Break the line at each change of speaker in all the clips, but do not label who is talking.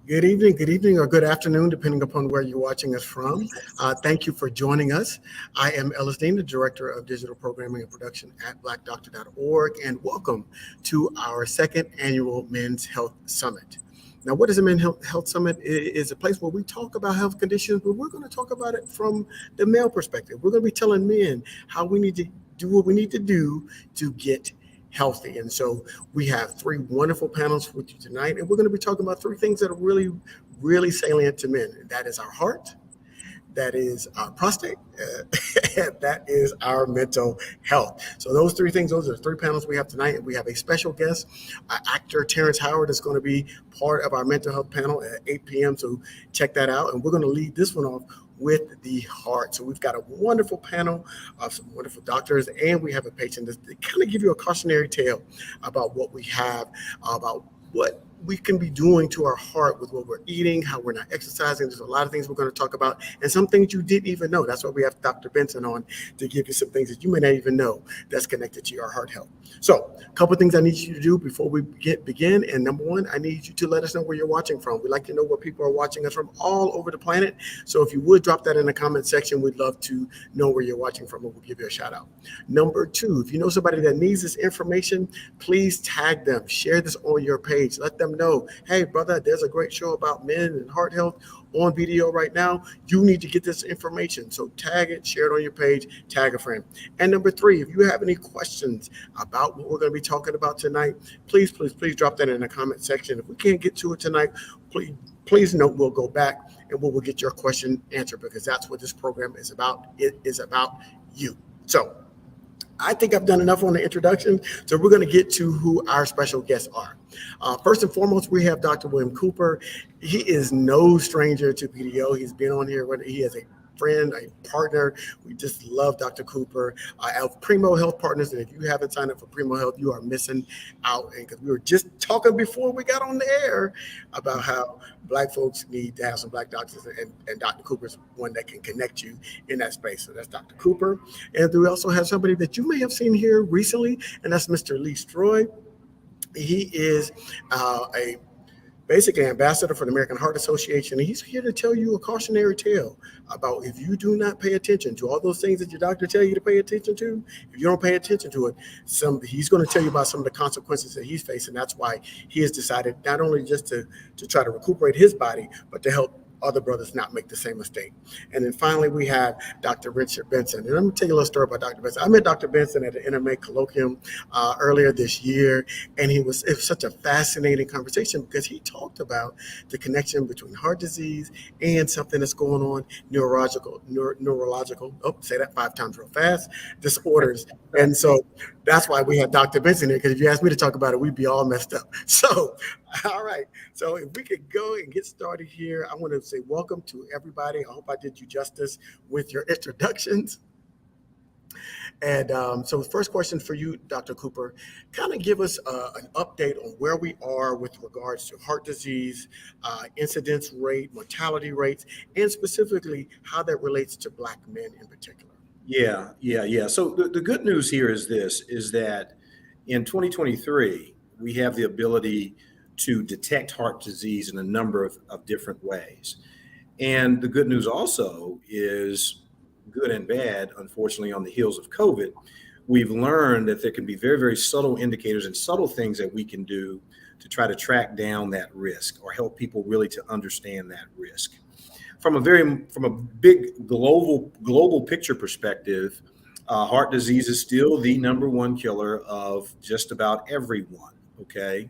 Good evening, or good afternoon, depending upon where you're watching us from. Thank you for joining us. I am Ellis Dean, the Director of Digital Programming and Production at blackdoctor.org, and welcome to our second annual Men's Health Summit. Now, what is a Men's Health Summit? It is a place where we talk about health conditions, but we're going to talk about it from the male perspective. We're going to be telling men how we need to do what we need to do to get healthy. And so we have three wonderful panels with you tonight, and we're going to be talking about three things that are really, really salient to men. And that is our heart, that is our prostate, and that is our mental health. So those three things, those are the three panels we have tonight. And we have a special guest, actor Terrence Howard, is going to be part of our mental health panel at 8 p.m. So check that out. And we're going to lead this one off with the heart. So we've got a wonderful panel of some wonderful doctors, and we have a patient that kind of give you a cautionary tale about what we have, about what we can be doing to our heart with what we're eating, how we're not exercising. There's a lot of things we're going to talk about, and some things you didn't even know. That's why we have Dr. Benson on, to give you some things that you may not even know that's connected to your heart health. So a couple of things I need you to do before we begin. And number one, I need you to let us know where you're watching from. We like to know where people are watching us from all over the planet. So if you would drop that in the comment section, we'd love to know where you're watching from, and we'll give you a shout out. Number two, if you know somebody that needs this information, please tag them, share this on your page. Let them know, hey, brother, there's a great show about men and heart health on video right now. You need to get this information. So tag it, share it on your page, tag a friend. And number three, if you have any questions about what we're going to be talking about tonight, please drop that in the comment section. If we can't get to it tonight, please note we'll go back and we'll get your question answered, because that's what this program is about. It is about you. So I think I've done enough on the introduction, so we're going to get to who our special guests are. First and foremost, we have Dr. William Cooper. He is no stranger to PDO. He's been on here. He is a friend, a partner. We just love Dr. Cooper. Of Primo Health Partners, and if you haven't signed up for Primo Health, you are missing out. And because we were just talking before we got on the air about how Black folks need to have some Black doctors, and Dr. Cooper is one that can connect you in that space. So that's Dr. Cooper. And we also have somebody that you may have seen here recently, and that's Mr. Lee Stroy. He is basically ambassador for the American Heart Association. And he's here to tell you a cautionary tale about, if you do not pay attention to all those things that your doctor tell you to pay attention to, if you don't pay attention to it, he's going to tell you about some of the consequences that he's facing. That's why he has decided not only just to try to recuperate his body, but to help other brothers not make the same mistake. And then finally, we have Dr. Richard Benson. And let me tell you a little story about Dr. Benson. I met Dr. Benson at an NMA colloquium earlier this year, and it was such a fascinating conversation, because he talked about the connection between heart disease and something that's going on, neurological, say that 5 times real fast, disorders. And so that's why we have Dr. Benson here, because if you asked me to talk about it, we'd be all messed up. So, all right. So if we could go and get started here, I want to say welcome to everybody. I hope I did you justice with your introductions. And so the first question for you, Dr. Cooper, kind of give us an update on where we are with regards to heart disease, incidence rate, mortality rates, and specifically how that relates to Black men in particular.
Yeah. So the good news here is that in 2023, we have the ability to detect heart disease in a number of different ways. And the good news also is, good and bad, unfortunately, on the heels of COVID, we've learned that there can be very, very subtle indicators and subtle things that we can do to try to track down that risk, or help people really to understand that risk. From a big global picture perspective, heart disease is still the number one killer of just about everyone. Okay.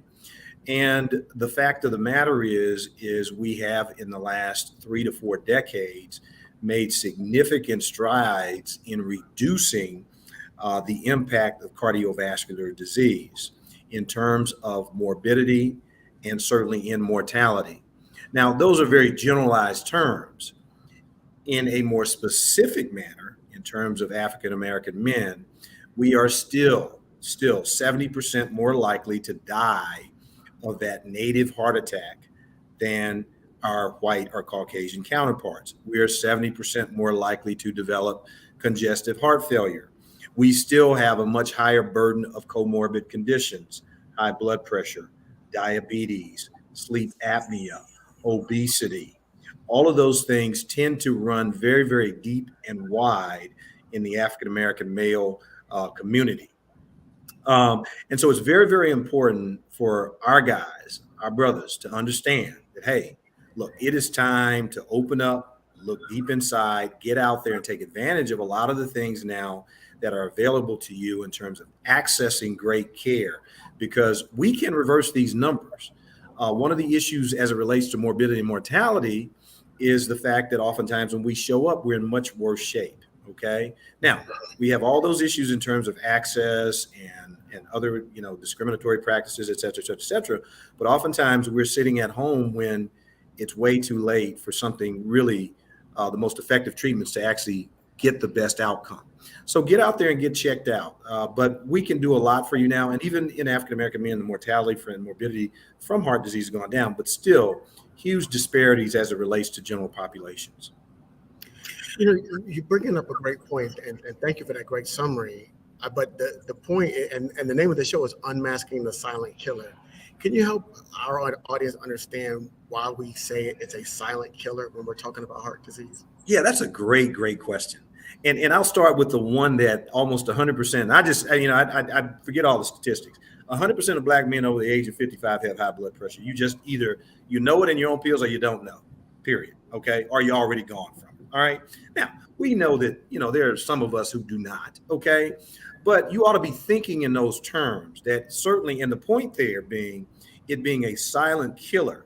And the fact of the matter is we have, in the last 3 to 4 decades, made significant strides in reducing the impact of cardiovascular disease in terms of morbidity and certainly in mortality. Now, those are very generalized terms. In a more specific manner, in terms of African American men, we are still 70% more likely to die of that native heart attack than our white or Caucasian counterparts. We are 70% more likely to develop congestive heart failure. We still have a much higher burden of comorbid conditions, high blood pressure, diabetes, sleep apnea, obesity. All of those things tend to run very, very deep and wide in the African American male community. And so it's very, very important for our guys, our brothers, to understand that, hey, look, it is time to open up, look deep inside, get out there and take advantage of a lot of the things now that are available to you in terms of accessing great care, because we can reverse these numbers. One of the issues as it relates to morbidity and mortality is the fact that oftentimes when we show up, we're in much worse shape. Okay. Now, we have all those issues in terms of access and other, discriminatory practices, et cetera, et cetera, et cetera. But oftentimes we're sitting at home when it's way too late for something really, the most effective treatments to actually get the best outcome. So get out there and get checked out. But we can do a lot for you now. And even in African American men, the mortality and morbidity from heart disease has gone down, but still huge disparities as it relates to general populations.
You're bringing up a great point, and thank you for that great summary. But the point, and the name of the show is Unmasking the Silent Killer. Can you help our audience understand why we say it's a silent killer when we're talking about heart disease?
Yeah, that's a great, great question. And I'll start with the one that almost 100%. I forget all the statistics. 100% of black men over the age of 55 have high blood pressure. You just either you know it in your own pills or you don't know. Period. Okay, or you already gone from it. All right. Now we know that there are some of us who do not. Okay, but you ought to be thinking in those terms. That certainly, and the point there being it being a silent killer,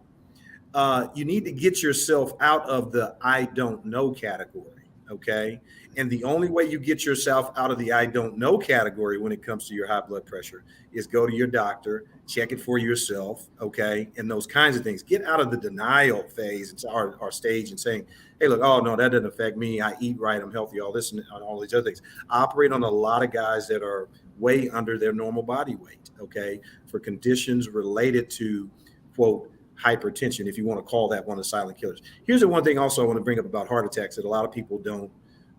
you need to get yourself out of the I don't know category. Okay. And the only way you get yourself out of the I don't know category when it comes to your high blood pressure is go to your doctor, check it for yourself. Okay. And those kinds of things. Get out of the denial phase or stage and saying, hey, look, oh, no, that doesn't affect me. I eat right. I'm healthy, all this and all these other things. I operate on a lot of guys that are way under their normal body weight. Okay. For conditions related to, quote, hypertension, if you want to call that one of the silent killers. Here's the one thing also I want to bring up about heart attacks that a lot of people don't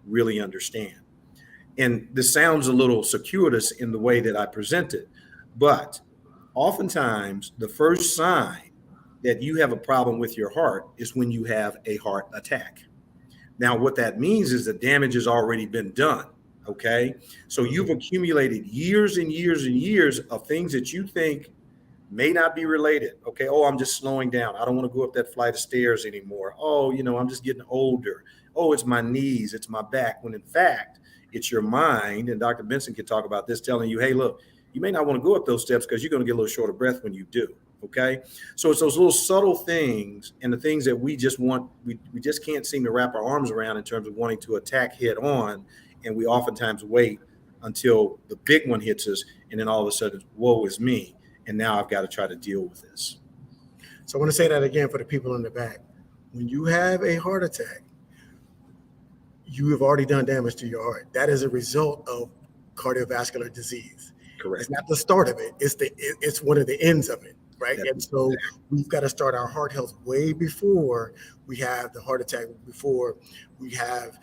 really understand. And this sounds a little circuitous in the way that I present it, but oftentimes the first sign that you have a problem with your heart is when you have a heart attack. Now, what that means is the damage has already been done. Okay. So you've accumulated years and years and years of things that you think may not be related. Okay. Oh, I'm just slowing down. I don't want to go up that flight of stairs anymore. Oh, I'm just getting older. Oh, it's my knees. It's my back. When in fact, it's your mind. And Dr. Benson can talk about this, telling you, hey, look, you may not want to go up those steps because you're going to get a little short of breath when you do. Okay. So it's those little subtle things and the things that we just want, we just can't seem to wrap our arms around in terms of wanting to attack head on. And we oftentimes wait until the big one hits us. And then all of a sudden, woe is me. And now I've got to try to deal with this.
So I want to say that again for the people in the back. When you have a heart attack, you have already done damage to your heart. That is a result of cardiovascular disease.
Correct.
It's not the start of it. It's one of the ends of it, right? And so we've got to start our heart health way before we have the heart attack, before we have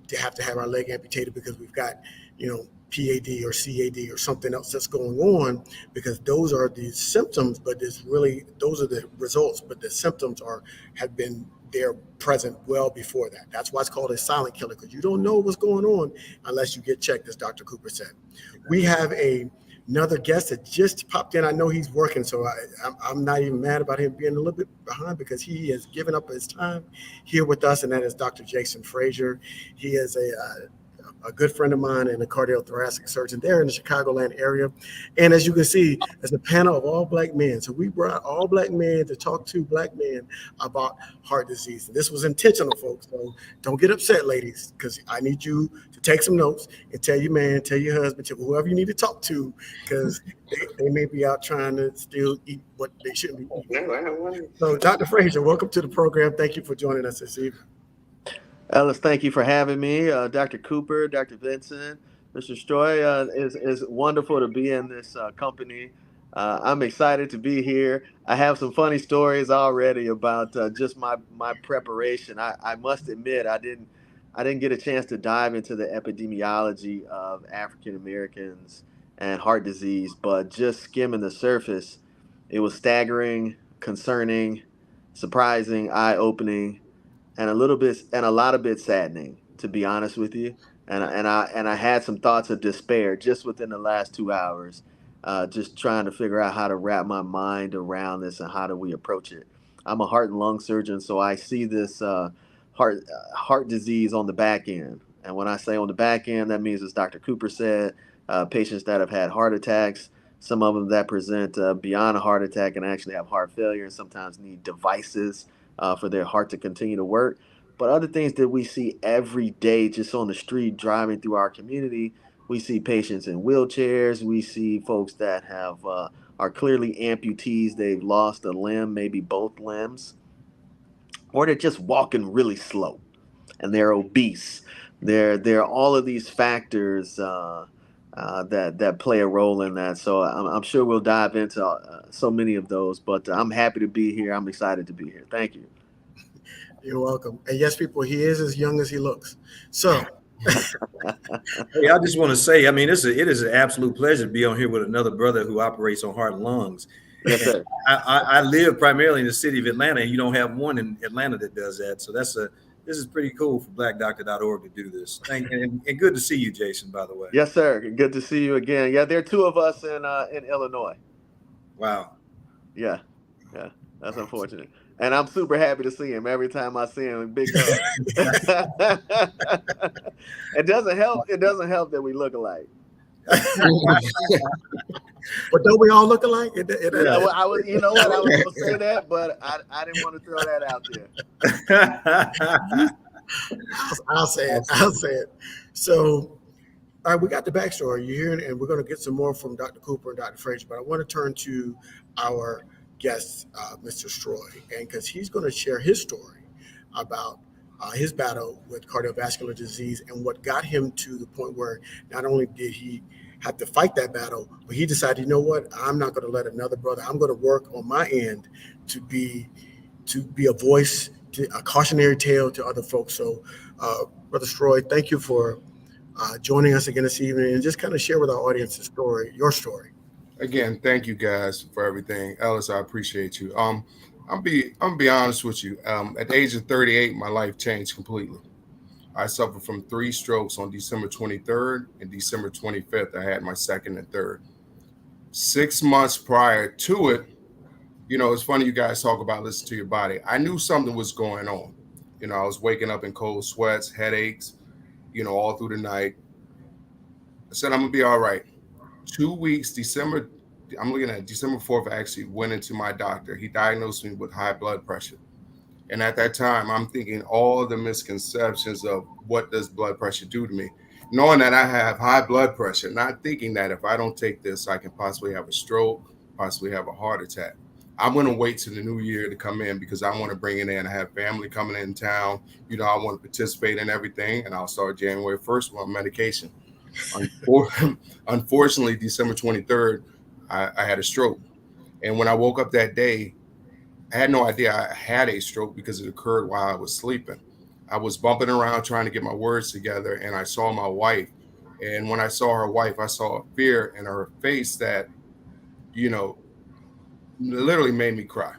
to have our leg amputated because we've got, PAD or CAD or something else that's going on, because those are the symptoms, but those are the results, but the symptoms have been there present well before that. That's why it's called a silent killer, because you don't know what's going on unless you get checked, as Dr. Cooper said. We have another guest that just popped in. I know he's working, so I'm not even mad about him being a little bit behind because he has given up his time here with us, and that is Dr. Jason Frazier. He is a good friend of mine and a cardiothoracic surgeon there in the Chicagoland area. And as you can see, as a panel of all black men. So we brought all black men to talk to black men about heart disease. And this was intentional, folks. So don't get upset, ladies, because I need you to take some notes and tell your man, tell your husband, tell whoever you need to talk to, because they may be out trying to still eat what they shouldn't be eating. So Dr. Frazier, welcome to the program. Thank you for joining us this evening.
Ellis, thank you for having me. Dr. Cooper, Dr. Vincent, Mr. Stroy, is wonderful to be in this company. I'm excited to be here. I have some funny stories already about just my preparation. I must admit I didn't get a chance to dive into the epidemiology of African Americans and heart disease, but just skimming the surface, it was staggering, concerning, surprising, eye-opening, and a lot of bit saddening, to be honest with you. And I had some thoughts of despair just within the last 2 hours, just trying to figure out how to wrap my mind around this and how do we approach it. I'm a heart and lung surgeon, so I see this heart disease on the back end. And when I say on the back end, that means, as Dr. Cooper said, patients that have had heart attacks, some of them that present beyond a heart attack and actually have heart failure and sometimes need devices for their heart to continue to work. But other things that we see every day just on the street driving through our community, we see patients in wheelchairs. We see folks that have are clearly amputees. They've lost a limb, maybe both limbs, or they're just walking really slow and they're obese. There are all of these factors that play a role in that. So I'm sure we'll dive into so many of those. But I'm happy to be here. I'm excited to be here. Thank you.
You're welcome. And yes, people, he is as young as he looks. So,
Hey, I just want to say, I mean, it is an absolute pleasure to be on here with another brother who operates on heart and lungs.
Yes,
And
sir.
I live primarily in the city of Atlanta, and you don't have one in Atlanta that does that. So this is pretty cool for BlackDoctor.org to do this. And good to see you, Jason, by the way.
Yes, sir. Good to see you again. Yeah, there are two of us in Illinois.
Wow.
Yeah, yeah. That's unfortunate. And I'm super happy to see him every time I see him. Big hug. It doesn't help. It doesn't help that we look alike.
but don't we all look alike?
Yeah, well, I was. You know what? I was going to say that, but I didn't want to throw that out there.
I'll say it. I'll say it. So, all right, we got the backstory. You hear it, and we're going to get some more from Dr. Cooper and Dr. Frazier. But I want to turn to our guest, Mr. Stroy, and because he's going to share his story about his battle with cardiovascular disease and what got him to the point where not only did he have to fight that battle, but he decided, you know what, I'm not going to let another brother. I'm going to work on my end to be a voice, a cautionary tale to other folks. So, Brother Stroy, thank you for joining us again this evening, and just kind of share with our audience your story.
Again, thank you guys for everything. Ellis, I appreciate you. I'm be honest with you. At the age of 38, my life changed completely. I suffered from 3 strokes on December 23rd and December 25th. I had my second and third. 6 months prior to it, it's funny you guys talk about listen to your body. I knew something was going on. I was waking up in cold sweats, headaches, all through the night. I said, I'm gonna be all right. 2 weeks, I'm looking at December 4th, I actually went into my doctor. He diagnosed me with high blood pressure. And at that time, I'm thinking all the misconceptions of what does blood pressure do to me, knowing that I have high blood pressure, not thinking that if I don't take this, I can possibly have a stroke, possibly have a heart attack. I'm going to wait till the new year to come in because I want to bring it in. I have family coming in town. I want to participate in everything. And I'll start January 1st with medication. Unfortunately, December 23rd, I had a stroke. And when I woke up that day, I had no idea I had a stroke because it occurred while I was sleeping. I was bumping around trying to get my words together, and I saw my wife. And when I saw her wife, I saw a fear in her face that, literally made me cry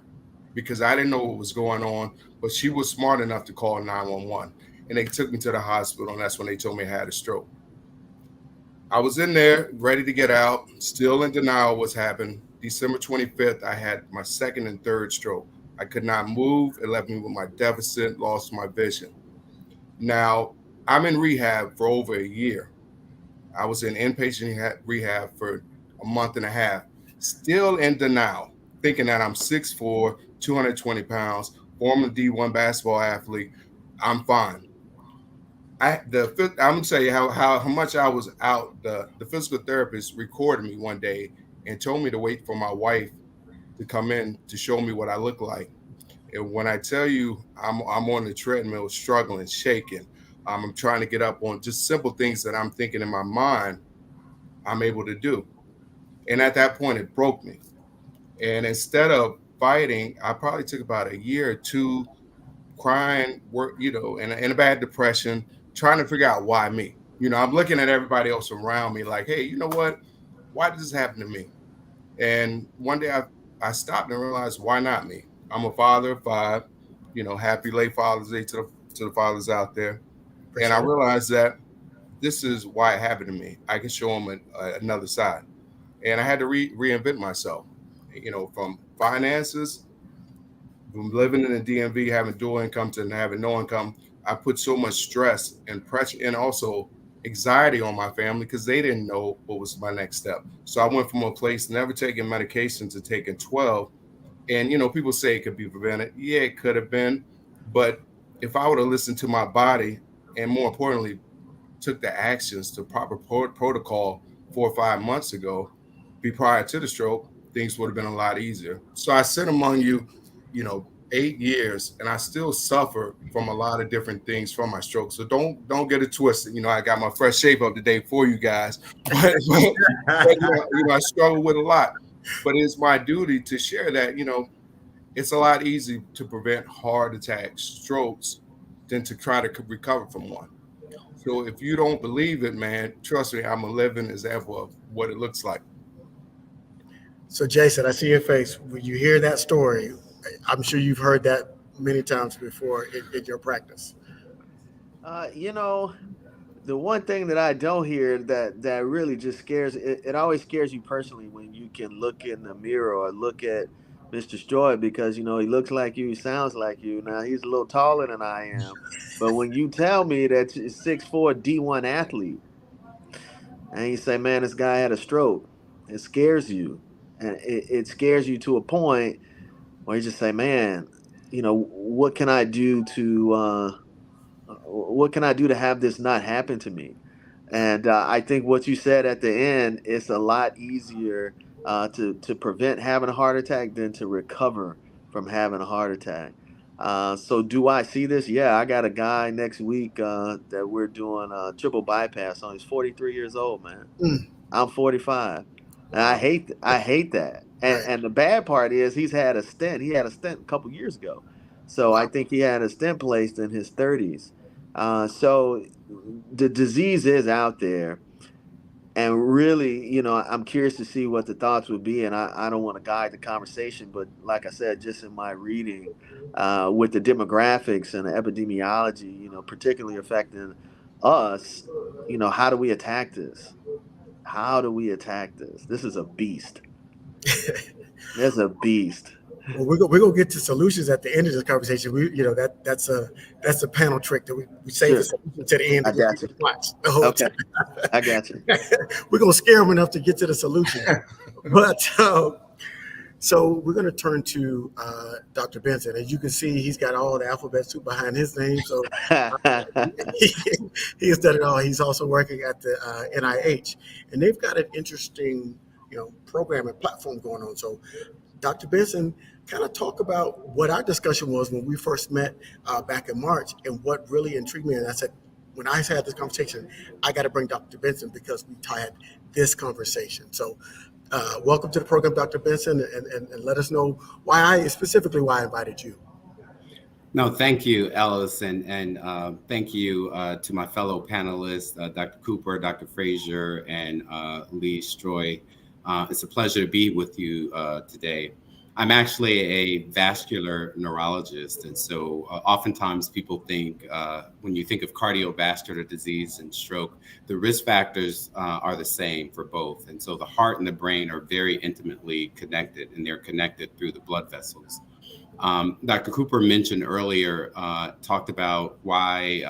because I didn't know what was going on, but she was smart enough to call 911. And they took me to the hospital, and that's when they told me I had a stroke. I was in there ready to get out, still in denial of what's happened. December 25th, I had my second and third stroke. I could not move. It left me with my deficit, lost my vision. Now, I'm in rehab for over a year. I was in inpatient rehab for a month and a half, still in denial, thinking that I'm 6'4", 220 pounds, former D1 basketball athlete. I'm fine. I'm gonna tell you how much I was out. The physical therapist recorded me one day and told me to wait for my wife to come in to show me what I look like. And when I tell you I'm on the treadmill, struggling, shaking, I'm trying to get up on just simple things that I'm thinking in my mind, I'm able to do. And at that point, it broke me. And instead of fighting, I probably took about a year or two crying, in a bad depression, trying to figure out why me. I'm looking at everybody else around me like, hey, you know what? Why did this happen to me? And one day I stopped and realized, why not me? I'm a father of five. Happy late Father's Day to the fathers out there. And I
Appreciate it.
realized that this is why it happened to me. I can show them another side, and I had to reinvent myself. From finances, from living in the DMV, having dual income to having no income. I put so much stress and pressure, and also anxiety on my family because they didn't know what was my next step. So I went from a place never taking medication to taking 12. And people say it could be prevented. Yeah, it could have been, but if I would have listened to my body, and more importantly, took the actions to proper protocol 4 or 5 months ago, be prior to the stroke, things would have been a lot easier. So I sit among you, 8 years, and I still suffer from a lot of different things from my stroke. So don't get it twisted. I got my fresh shape up today for you guys, but I struggle with a lot. But it's my duty to share that it's a lot easier to prevent heart attacks, strokes, than to try to recover from one. So if you don't believe it, man, trust me, I'm a living example of what it looks like.
So, Jason, I see your face. When you hear that story, I'm sure you've heard that many times before in your practice.
You know, the one thing that I don't hear that really just scares it always scares you personally when you can look in the mirror or look at Mr. Joy because he looks like you, he sounds like you. Now he's a little taller than I am, but when you tell me that he's 6'4" D1 athlete, and you say, "Man, this guy had a stroke," it scares you, and it scares you to a point where you just say, "Man, what can I do to?" What can I do to have this not happen to me? And I think what you said at the end, it's a lot easier to prevent having a heart attack than to recover from having a heart attack. So do I see this? Yeah, I got a guy next week that we're doing a triple bypass on. He's 43 years old, man.
Mm,
I'm 45. And
wow.
I hate that. And
Right.
and the bad part is he's had a stent. He had a stent a couple years ago. So I
Wow.
think he had a stent placed in his 30s. So the disease is out there. And really, I'm curious to see what the thoughts would be. And I don't want to guide the conversation, but like I said, just in my reading, with the demographics and the epidemiology, particularly affecting us, how do we attack this? How do we attack this? This is a beast. It's a beast.
Well, we're gonna get to solutions at the end of this conversation. That's a panel trick that we save the
Sure.
solution to the end to
I
get
got
people
you.
to watch the whole
Okay.
time.
I got you.
We're gonna scare them enough to get to the solution. But so we're gonna turn to Dr. Benson. As you can see, he's got all the alphabet soup behind his name. So he, he has done it all. He's also working at the NIH, and they've got an interesting program and platform going on. So Dr. Benson, kind of talk about what our discussion was when we first met back in March and what really intrigued me. And I said, when I had this conversation, I got to bring Dr. Benson because we had this conversation. So, welcome to the program, Dr. Benson, and let us know specifically why I invited you.
No, thank you, Ellis, and thank you to my fellow panelists, Dr. Cooper, Dr. Frazier, and Lee Stroy. It's a pleasure to be with you today. I'm actually a vascular neurologist, and so oftentimes people think when you think of cardiovascular disease and stroke, the risk factors are the same for both. And so the heart and the brain are very intimately connected, and they're connected through the blood vessels. Dr. Cooper mentioned earlier, talked about why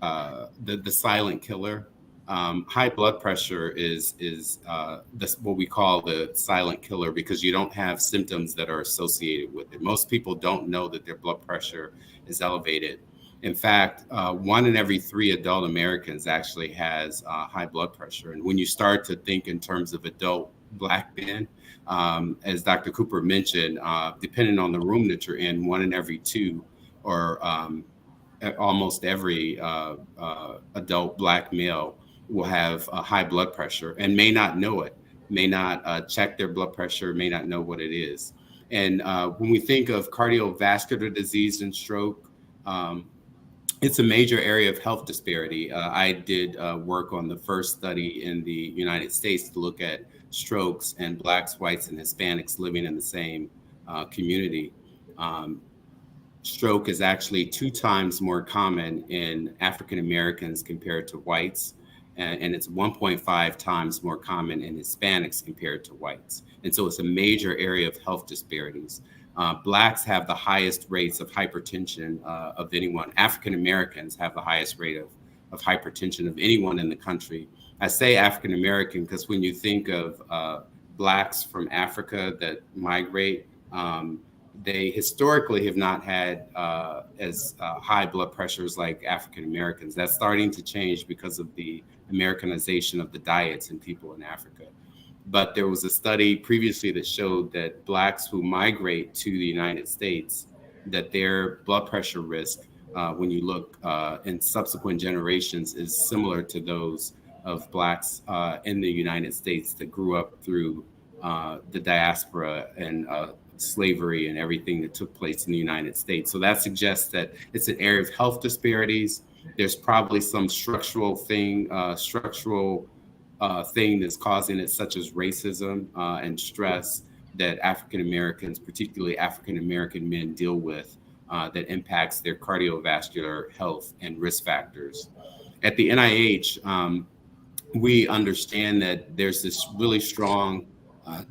the silent killer. High blood pressure is this, what we call the silent killer, because you don't have symptoms that are associated with it. Most people don't know that their blood pressure is elevated. In fact, 1 in every 3 adult Americans actually has high blood pressure. And when you start to think in terms of adult Black men, as Dr. Cooper mentioned, depending on the room that you're in, 1 in every 2 or almost every adult Black male will have high blood pressure and may not know it, may not check their blood pressure, may not know what it is. And when we think of cardiovascular disease and stroke, it's a major area of health disparity. I did work on the first study in the United States to look at strokes and Blacks, whites, and Hispanics living in the same community. stroke is actually 2 times more common in African Americans compared to whites, and it's 1.5 times more common in Hispanics compared to whites. And so it's a major area of health disparities. Blacks have the highest rates of hypertension of anyone. African Americans have the highest rate of hypertension of anyone in the country. I say African American because when you think of Blacks from Africa that migrate, they historically have not had as high blood pressures like African Americans. That's starting to change because of the Americanization of the diets in people in Africa. But there was a study previously that showed that Blacks who migrate to the United States, that their blood pressure risk, when you look in subsequent generations, is similar to those of Blacks in the United States that grew up through the diaspora and slavery and everything that took place in the United States. So that suggests that it's an area of health disparities. There's probably some structural thing that's causing it, such as racism and stress that African Americans, particularly African American men, deal with that impacts their cardiovascular health and risk factors. At the NIH, we understand that there's this really strong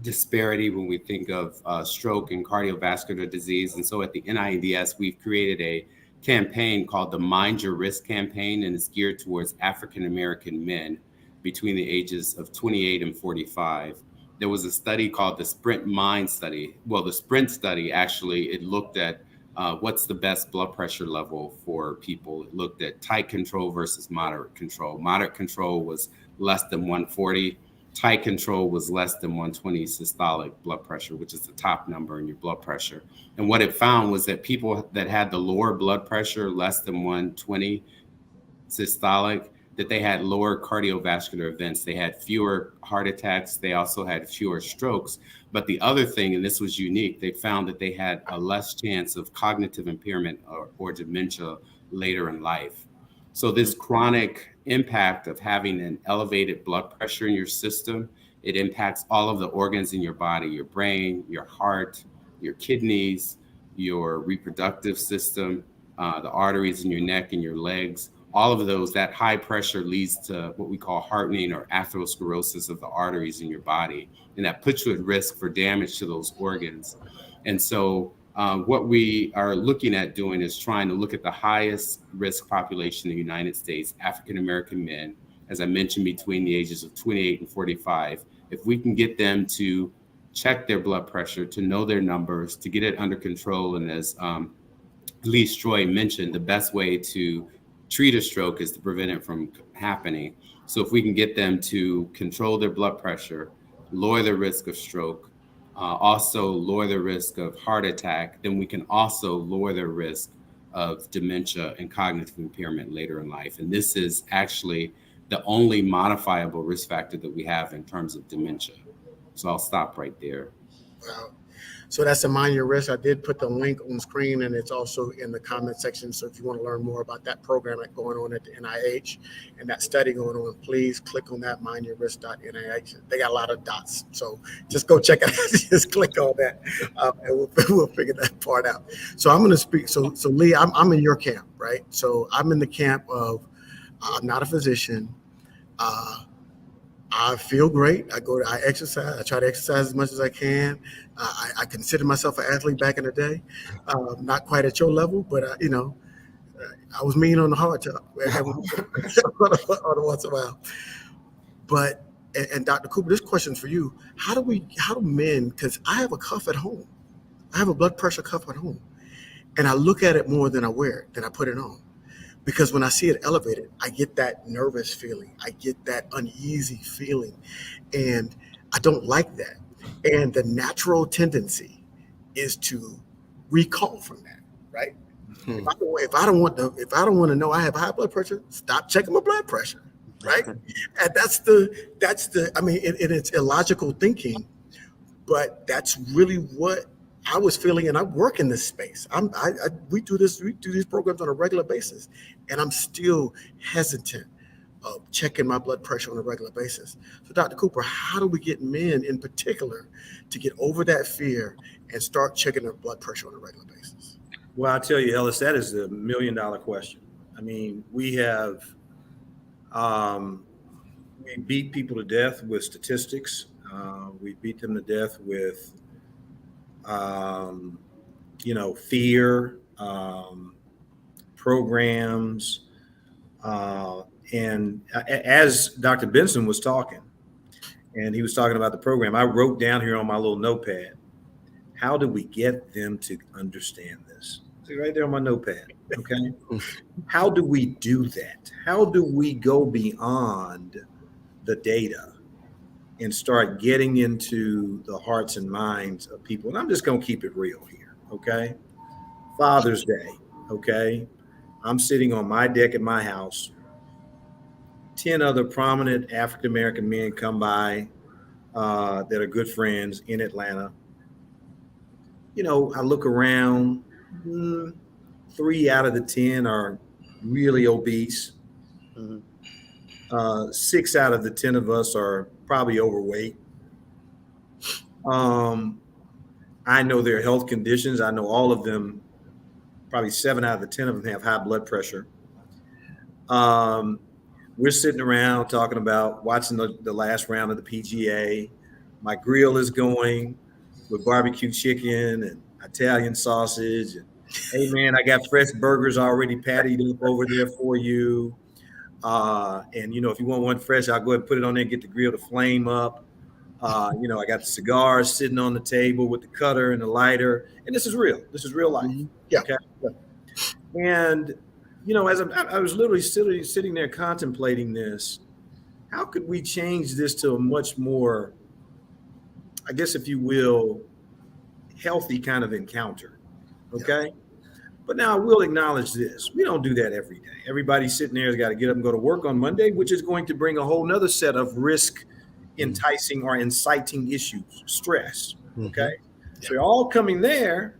disparity when we think of stroke and cardiovascular disease. And so at the NINDS, we've created a campaign called the Mind Your Risk campaign, and it's geared towards African American men between the ages of 28 and 45. There was a study called the Sprint Mind study. Well, the Sprint study, actually, it looked at what's the best blood pressure level for people. It looked at tight control versus moderate control. Moderate control was less than 140. Tight control was less than 120 systolic blood pressure, which is the top number in your blood pressure. And what it found was that people that had the lower blood pressure, less than 120 systolic, that they had lower cardiovascular events. They had fewer heart attacks. They also had fewer strokes. But the other thing, and this was unique, they found that they had a less chance of cognitive impairment or dementia later in life. So this chronic impact of having an elevated blood pressure in your system, it impacts all of the organs in your body, your brain, your heart, your kidneys, your reproductive system, the arteries in your neck and your legs. All of those, that high pressure leads to what we call hardening or atherosclerosis of the arteries in your body. And that puts you at risk for damage to those organs. And so what we are looking at doing is trying to look at the highest risk population in the United States, African American men, as I mentioned, between the ages of 28 and 45. If we can get them to check their blood pressure, to know their numbers, to get it under control, and as Lee Stroy mentioned, the best way to treat a stroke is to prevent it from happening. So if we can get them to control their blood pressure, lower the risk of stroke, also lower the risk of heart attack, then we can also lower the risk of dementia and cognitive impairment later in life. And this is actually the only modifiable risk factor that we have in terms of dementia. So I'll stop right there.
Wow. So that's the Mind Your Risk. I did put the link on the screen, and it's also in the comment section. So if you want to learn more about that program that's going on at the NIH and that study going on, please click on that mindyourrisk.nih. They got a lot of dots, so just go check it out. Just click on that, and we'll figure that part out. So I'm going to speak. So Lee, I'm in your camp, right? So I'm in the camp of I'm not a physician. I feel great. I exercise. I try to exercise as much as I can. I consider myself an athlete back in the day. Not quite at your level, but I was mean on the hard top once in a while. But and Dr. Cooper, this question's for you. How do men? Because I have a cuff at home. I have a blood pressure cuff at home, and I look at it more than I wear it, than I put it on. Because when I see it elevated, I get that nervous feeling. I get that uneasy feeling. And I don't like that. And the natural tendency is to recall from that, right? If I don't want to know I have high blood pressure, stop checking my blood pressure, right? And that's I mean, it's illogical thinking, but that's really what I was feeling, and I work in this space. We do these programs on a regular basis, and I'm still hesitant of checking my blood pressure on a regular basis. So, Dr. Cooper, how do we get men in particular to get over that fear and start checking their blood pressure on a regular basis?
Well, I tell you, Ellis, that is the $1 million question. I mean, we beat people to death with statistics. We beat them to death with, fear, programs. And as Dr. Benson was talking, and he was talking about the program, I wrote down here on my little notepad, how do we get them to understand this? See, right there on my notepad. Okay. How do we do that? How do we go beyond the data and start getting into the hearts and minds of people? And I'm just going to keep it real here. Okay. Father's Day. Okay. I'm sitting on my deck at my house. 10 other prominent African-American men come by that are good friends in Atlanta. I look around, 3 out of the 10 are really obese. 6 out of the 10 of us are probably overweight. I know their health conditions. I know all of them, probably 7 out of the 10 of them have high blood pressure. We're sitting around talking about watching the last round of the PGA. My grill is going with barbecue chicken and Italian sausage. And, hey, man, I got fresh burgers already patted up over there for you. And, if you want one fresh, I'll go ahead and put it on there and get the grill to flame up. I got the cigars sitting on the table with the cutter and the lighter. And this is real. This is real life.
Yeah.
Okay. And, as I was literally sitting there contemplating this, how could we change this to a much more, I guess, if you will, healthy kind of encounter? Okay. Yeah. But now I will acknowledge this. We don't do that every day. Everybody sitting there has got to get up and go to work on Monday, which is going to bring a whole nother set of risk enticing or inciting issues, stress. Okay. Mm-hmm. So you're all coming there.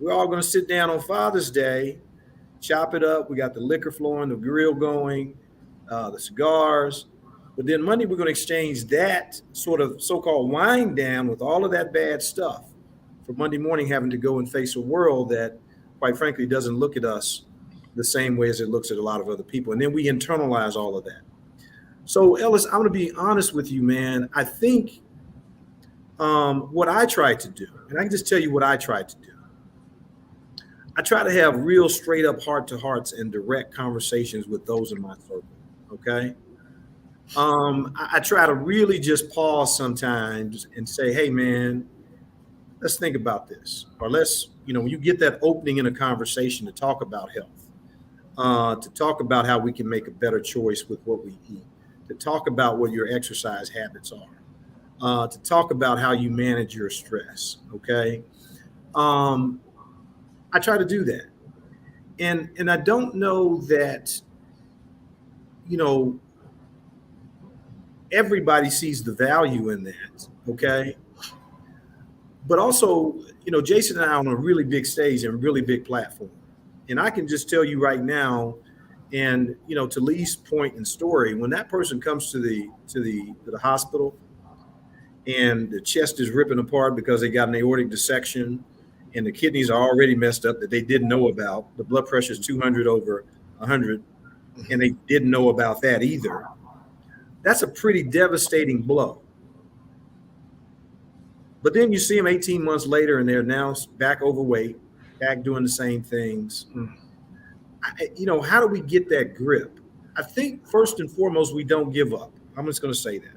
We're all going to sit down on Father's Day, chop it up. We got the liquor flowing, the grill going, the cigars. But then Monday, we're going to exchange that sort of so-called wind down with all of that bad stuff for Monday morning having to go and face a world that, quite frankly, doesn't look at us the same way as it looks at a lot of other people. And then we internalize all of that. So, Ellis, I'm going to be honest with you, man. I think what I tried to do, and I can just tell you what I tried to do, I try to have real straight up heart-to-hearts and direct conversations with those in my circle, okay? I try to really just pause sometimes and say, hey, man, let's think about this. Or let's, when you get that opening in a conversation to talk about health, to talk about how we can make a better choice with what we eat, to talk about what your exercise habits are, to talk about how you manage your stress, okay? I try to do that. And I don't know that, everybody sees the value in that, okay? But also, Jason and I are on a really big stage and really big platform. And I can just tell you right now, and, to Lee's point and story, when that person comes to the hospital and the chest is ripping apart because they got an aortic dissection, and the kidneys are already messed up that they didn't know about. The blood pressure is 200 over 100, and they didn't know about that either. That's a pretty devastating blow. But then you see them 18 months later, and they're now back overweight, back doing the same things. How do we get that grip? I think first and foremost, we don't give up. I'm just going to say that.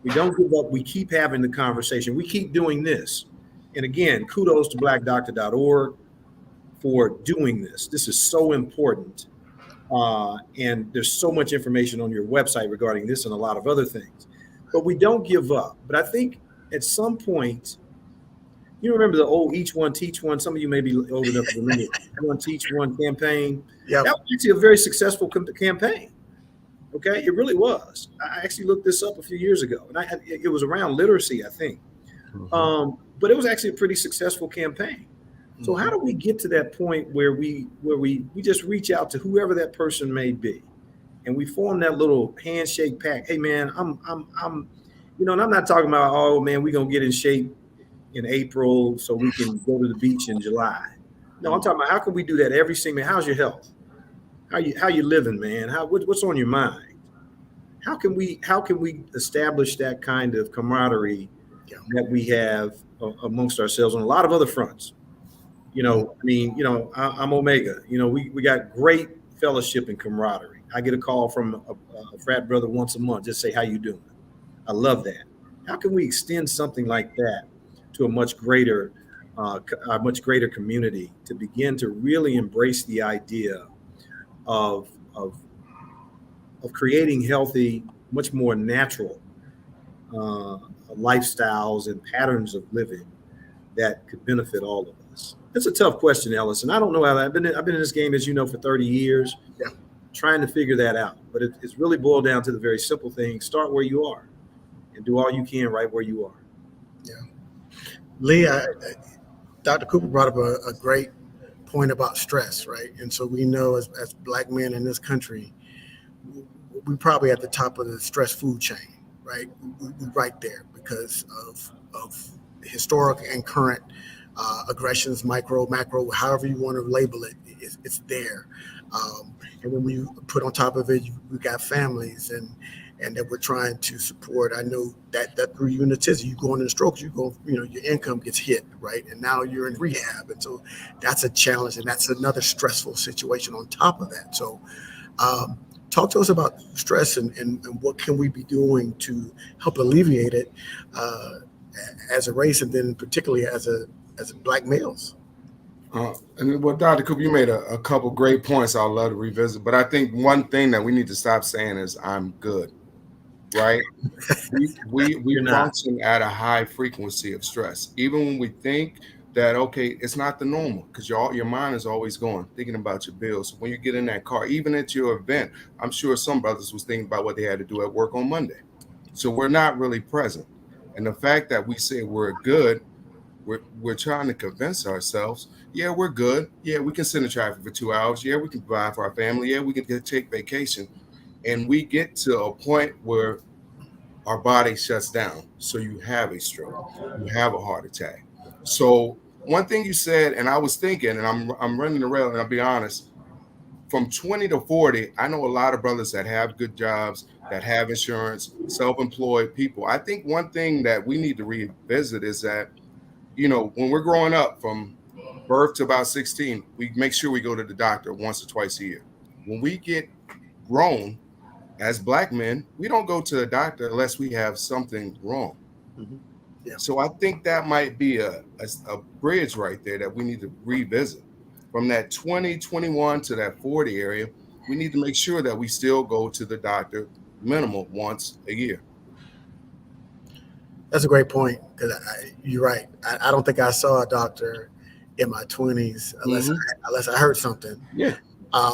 We don't give up. We keep having the conversation. We keep doing this. And again, kudos to blackdoctor.org for doing this. This is so important. And there's so much information on your website regarding this and a lot of other things. But we don't give up. But I think at some point, you remember the old Each One, Teach One? Some of you may be old enough to remember Each One, Teach One campaign. Yep. That was actually a very successful campaign. Okay, it really was. I actually looked this up a few years ago. And it was around literacy, I think. Mm-hmm. But it was actually a pretty successful campaign. So how do we get to that point where we just reach out to whoever that person may be, and we form that little handshake pact? Hey man, I'm and I'm not talking about, oh man, we're gonna get in shape in April so we can go to the beach in July. No, I'm talking about how can we do that every single. How's your health? How you living, man? What's on your mind? How can we establish that kind of camaraderie that we have amongst ourselves on a lot of other fronts? I'm Omega. We got great fellowship and camaraderie. I get a call from a frat brother once a month, just say, how you doing? I love that. How can we extend something like that to a much greater community to begin to really embrace the idea of creating healthy, much more natural lifestyles and patterns of living that could benefit all of us? It's a tough question, Ellis, and I don't know how I've been in this game, as you know, for 30 years, trying to figure that out. But it's really boiled down to the very simple thing: start where you are and do all you can right where you are.
Yeah, Lee, Dr. Cooper brought up a great point about stress, right? And so we know as Black men in this country, we probably at the top of the stress food chain, right? We're right there because of historic and current aggressions, micro, macro, however you want to label it, it's there. And when we put on top of it, we got families and that we're trying to support. I know that through unitism, you go into strokes, your income gets hit, right? And now you're in rehab. And so that's a challenge, and that's another stressful situation on top of that. So talk to us about stress and what can we be doing to help alleviate it as a race, and then particularly as Black males.
Dr. Cooper, you made a couple great points I'd love to revisit. But I think one thing that we need to stop saying is I'm good, right? we function at a high frequency of stress. Even when we think that, okay, it's not the normal, because your mind is always going, thinking about your bills. So when you get in that car, even at your event, I'm sure some brothers was thinking about what they had to do at work on Monday. So we're not really present. And the fact that we say we're good, we're trying to convince ourselves, yeah, we're good. Yeah, we can sit in traffic for 2 hours. Yeah, we can provide for our family. Yeah, we can take vacation. And we get to a point where our body shuts down. So you have a stroke, you have a heart attack. So one thing you said, and I was thinking, and I'm running the rail, and I'll be honest, from 20 to 40, I know a lot of brothers that have good jobs, that have insurance, self-employed people. I think one thing that we need to revisit is that, when we're growing up from birth to about 16, we make sure we go to the doctor once or twice a year. When we get grown as Black men, we don't go to the doctor unless we have something wrong.
Mm-hmm. Yeah.
So I think that might be a bridge right there that we need to revisit. From that 20, 21 to that 40 area, we need to make sure that we still go to the doctor minimum once a year.
That's a great point, because you're right. I don't think I saw a doctor in my 20s unless I heard something.
Yeah. I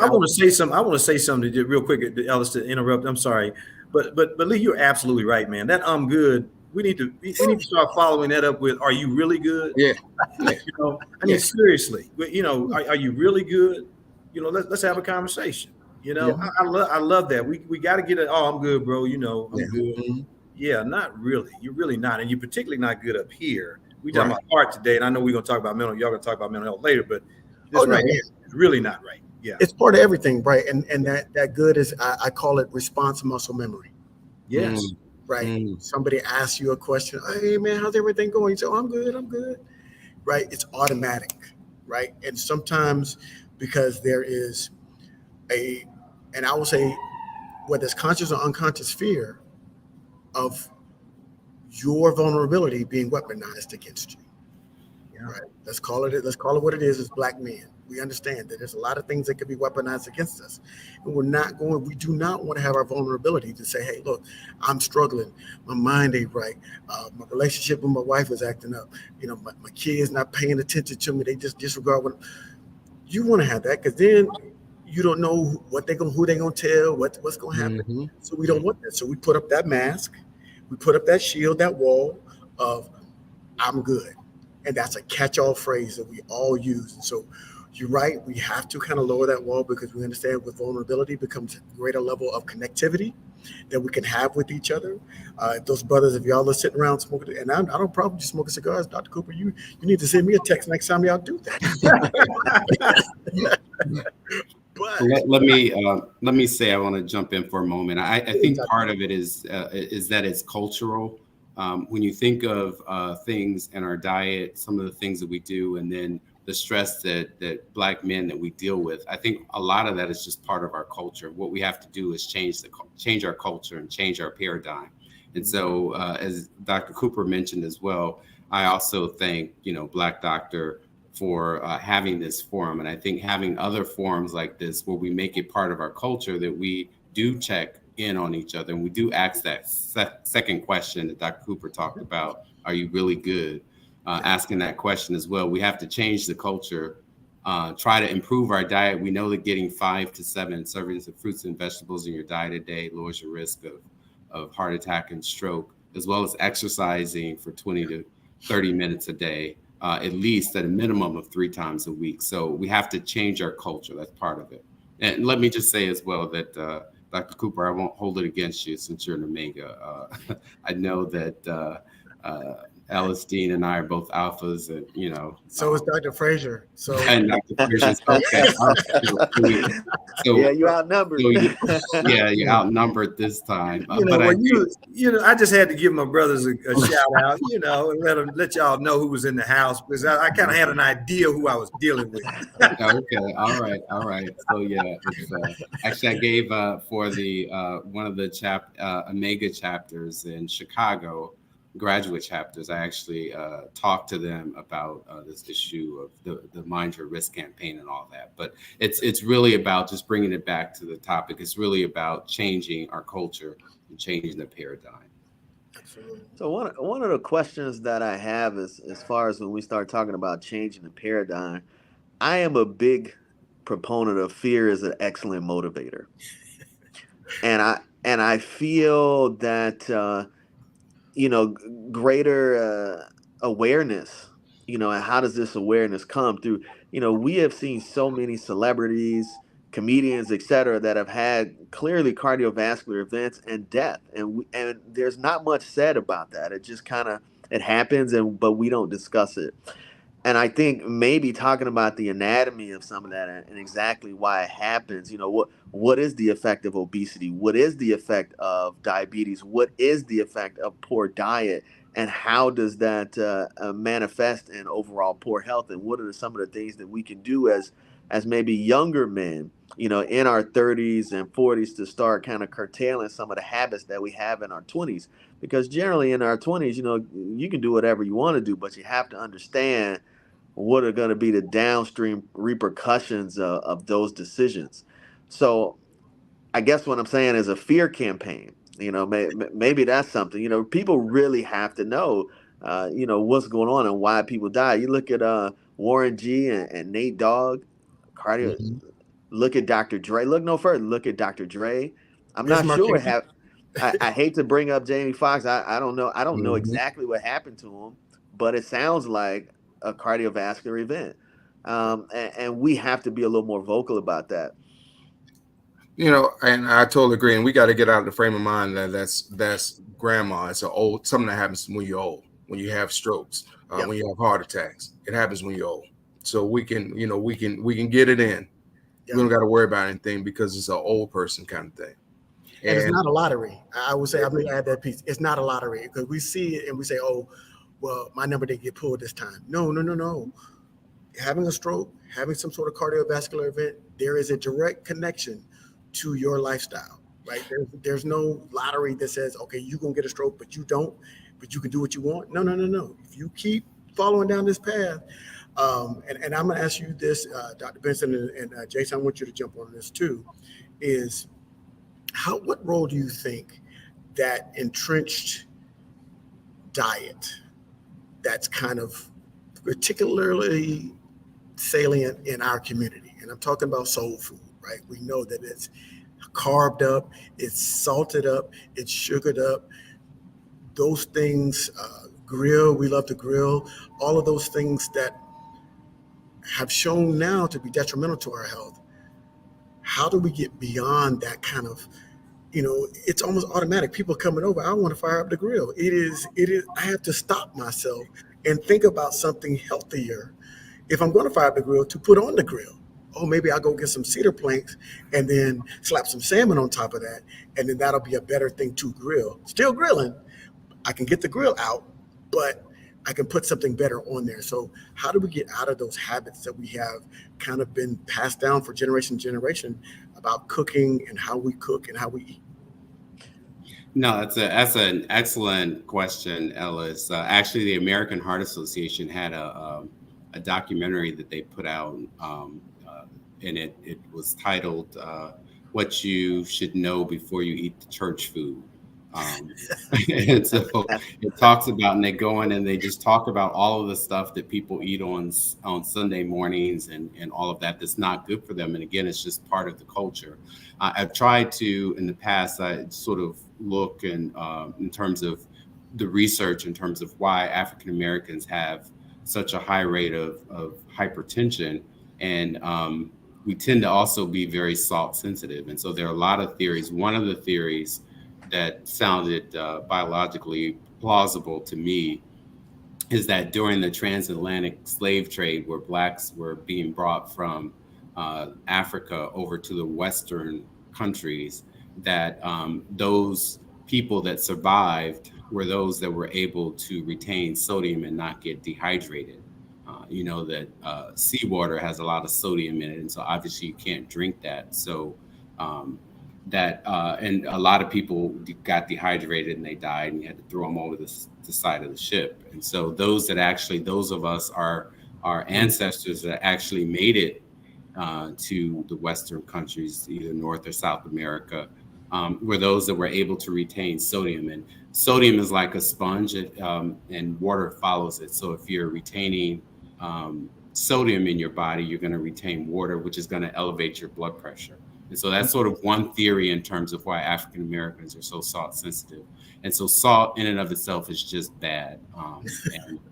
want to say something. I want to say something real quick, Ellis, to interrupt. I'm sorry, but Lee, you're absolutely right, man. That I'm good. We need to start following that up with, are you really good?
Yeah.
Seriously. Are you really good? Let's have a conversation. I love that. We got to get it. Oh, I'm good, bro. I'm good.
Mm-hmm.
Yeah, not really. You're really not, and you're particularly not good up here. We talking about heart today, and I know we're gonna talk about mental. Y'all gonna talk about mental health later, but this here is really not right. Yeah,
it's part of everything, right? And that good is I call it response muscle memory.
Yes,
right. Somebody asks you a question. Hey man, how's everything going? You say, oh, I'm good. Right? It's automatic, right? And sometimes because there is and I will say, whether it's conscious or unconscious fear of your vulnerability being weaponized against you. Yeah. Right. Let's call it what it is as Black men. We understand that there's a lot of things that could be weaponized against us. And we do not want to have our vulnerability to say, hey, look, I'm struggling. My mind ain't right. My relationship with my wife is acting up. My kids not paying attention to me. They just disregard what you want to have that, because then you don't know who they're gonna tell, what's gonna happen. Mm-hmm. So we don't want that. So we put up that mask. We put up that shield, that wall of I'm good. And that's a catch-all phrase that we all use. And so You're right. We have to kind of lower that wall because we understand with vulnerability becomes a greater level of connectivity that we can have with each other. Those brothers, if y'all are sitting around smoking, and I don't probably just smoking cigars, Dr. Cooper, you need to send me a text next time y'all do that. But
Let me say, I want to jump in for a moment. I think part of it is that it's cultural. When you think of things in our diet, some of the things that we do, and then the stress that Black men that we deal with, I think a lot of that is just part of our culture. What we have to do is change our culture and change our paradigm. And so, as Dr. Cooper mentioned as well, I also thank Black Doctor for having this forum, and I think having other forums like this where we make it part of our culture that we do check in on each other and we do ask that second question that Dr. Cooper talked about. Are you really good? Asking that question as well. We have to change the culture, try to improve our diet. We know that getting 5 to 7 servings of fruits and vegetables in your diet a day lowers your risk of heart attack and stroke, as well as exercising for 20 to 30 minutes a day, at least at a minimum of 3 times a week. So we have to change our culture. That's part of it. And let me just say as well that Dr. Cooper, I won't hold it against you since you're an Omega. I know that Alice Dean and I are both alphas, and
so is Dr. Frazier. So
and Dr. Frazier's okay. So
yeah, you outnumbered.
You're outnumbered this time.
I just had to give my brothers a shout out, and let y'all know who was in the house because I kind of had an idea who I was dealing with.
Okay, all right. So actually I gave for the one of the Omega chapters in Chicago, graduate chapters, I actually talked to them about this issue of the Mind Your Risk campaign and all that. But it's really about just bringing it back to the topic. It's really about changing our culture and changing the paradigm.
Absolutely.
So one of the questions that I have is, as far as when we start talking about changing the paradigm, I am a big proponent of fear as an excellent motivator, and I feel that greater awareness, and how does this awareness come through? We have seen so many celebrities, comedians, etc., that have had clearly cardiovascular events and death, and there's not much said about that. It just kind of it happens, but we don't discuss it. And I think maybe talking about the anatomy of some of that and exactly why it happens, what is the effect of obesity? What is the effect of diabetes? What is the effect of poor diet? And how does that manifest in overall poor health? And what are some of the things that we can do as maybe younger men, in our 30s and 40s to start kind of curtailing some of the habits that we have in our 20s? Because generally in our 20s, you can do whatever you want to do, but you have to understand what are going to be the downstream repercussions of those decisions. So I guess what I'm saying is a fear campaign. Maybe that's something. People really have to know, what's going on and why people die. You look at Warren G and Nate Dogg, cardio.
Mm-hmm.
Look at Dr. Dre. Look no further. Look at Dr. Dre. I'm
Here's
not
my
sure.
case.
I hate to bring up Jamie Foxx. I don't know. I don't know
Mm-hmm.
exactly what happened to him, but it sounds like a cardiovascular event. And we have to be a little more vocal about that.
And I totally agree. And we got to get out of the frame of mind that that's grandma. It's something that happens when you're old, when you have strokes, when you have heart attacks. It happens when you're old. So we can get it in. We don't got to worry about anything because it's an old person kind of thing.
And it's not a lottery. I would say, I'm going to add that piece. It's not a lottery because we see it and we say, oh, well, my number didn't get pulled this time. No. Having a stroke, having some sort of cardiovascular event, there is a direct connection to your lifestyle, right? There's no lottery that says, okay, you're going to get a stroke, but you don't, but you can do what you want. No. If you keep following down this path, and I'm going to ask you this, Dr. Benson and Jason, I want you to jump on this too, is what role do you think that entrenched diet that's kind of particularly salient in our community? And I'm talking about soul food, right? We know that it's carved up, it's salted up, it's sugared up. Those things, grill, we love to grill, all of those things that have shown now to be detrimental to our health. How do we get beyond that kind of, it's almost automatic. People coming over, I want to fire up the grill. It is, I have to stop myself and think about something healthier if I'm going to fire up the grill to put on the grill. Oh, maybe I'll go get some cedar planks and then slap some salmon on top of that. And then that'll be a better thing to grill. Still grilling. I can get the grill out, but I can put something better on there. So how do we get out of those habits that we have kind of been passed down for generation to generation about cooking and how we cook and how we eat?
No, that's an excellent question, Ellis. Actually, the American Heart Association had a documentary that they put out, and it was titled "What You Should Know Before You Eat the Church Food." And so it talks about, and they go in and they just talk about all of the stuff that people eat on Sunday mornings and all of that that's not good for them. And again, it's just part of the culture. I've tried to, in the past, I sort of look and in terms of the research, in terms of why African Americans have such a high rate of hypertension. And we tend to also be very salt sensitive. And so there are a lot of theories. One of the theories that sounded biologically plausible to me is that during the transatlantic slave trade, where blacks were being brought from Africa over to the Western countries, that those people that survived were those that were able to retain sodium and not get dehydrated. You know that seawater has a lot of sodium in it, and so obviously you can't drink that. So and a lot of people got dehydrated and they died, and you had to throw them over the side of the ship. And so those of us, our ancestors that actually made it to the Western countries, either North or South America, were those that were able to retain sodium. And sodium is like a sponge, and water follows it. So if you're retaining sodium in your body, you're going to retain water, which is going to elevate your blood pressure. And so that's sort of one theory in terms of why African Americans are so salt sensitive. And so salt in and of itself is just bad.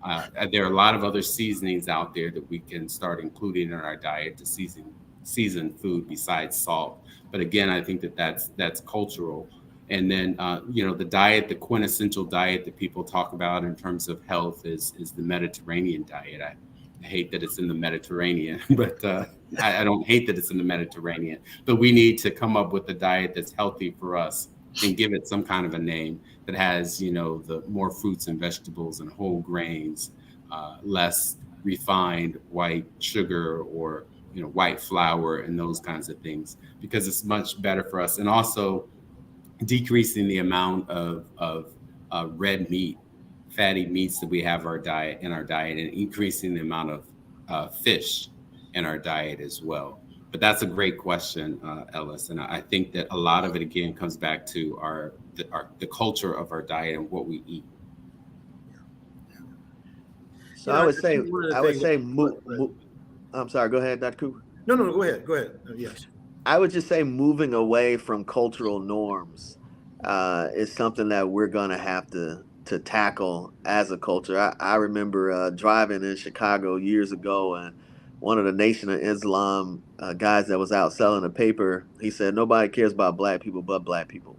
And there are a lot of other seasonings out there that we can start including in our diet to season food besides salt. But again, I think that's cultural. And then, the diet, the quintessential diet that people talk about in terms of health is the Mediterranean diet. I hate that it's in the Mediterranean, but I don't hate that it's in the Mediterranean. But we need to come up with a diet that's healthy for us and give it some kind of a name that has, the more fruits and vegetables and whole grains, less refined white sugar or, white flour and those kinds of things, because it's much better for us. And also decreasing the amount of red meat, fatty meats that we have in our diet, and increasing the amount of fish in our diet as well. But that's a great question, Ellis, and I think that a lot of it again comes back to the culture of our diet and what we eat.
So I would say I'm sorry. Go ahead, Dr. Cooper.
No, go ahead. Yes.
I would just say moving away from cultural norms is something that we're going to have to tackle as a culture. I remember driving in Chicago years ago, and one of the Nation of Islam guys that was out selling a paper, he said, nobody cares about black people but black people.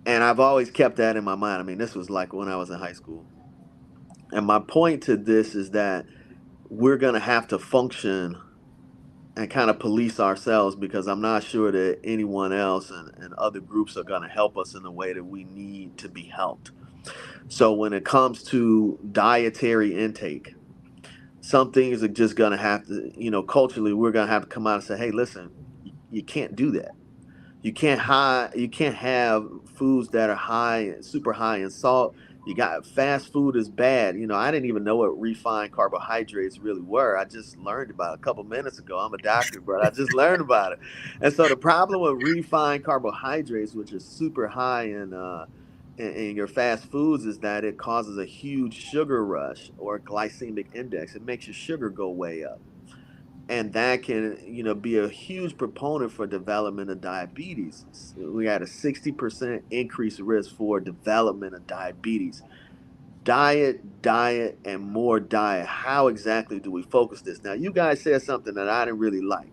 And I've always kept that in my mind. I mean, this was like when I was in high school. And my point to this is that we're going to have to function and kind of police ourselves, because I'm not sure that anyone else and other groups are going to help us in the way that we need to be helped. So when it comes to dietary intake, some things are just going to have to, culturally, we're going to have to come out and say, hey, listen, you can't do that. You can't have foods that are super high in salt. You got fast food is bad. I didn't even know what refined carbohydrates really were. I just learned about it a couple minutes ago. I'm a doctor, but I just learned about it. And so the problem with refined carbohydrates, which is super high in your fast foods, is that it causes a huge sugar rush or glycemic index. It makes your sugar go way up. And that can, be a huge proponent for development of diabetes. We had a 60% increased risk for development of diabetes. diet, and more diet. How exactly do we focus this? Now, you guys said something that I didn't really like.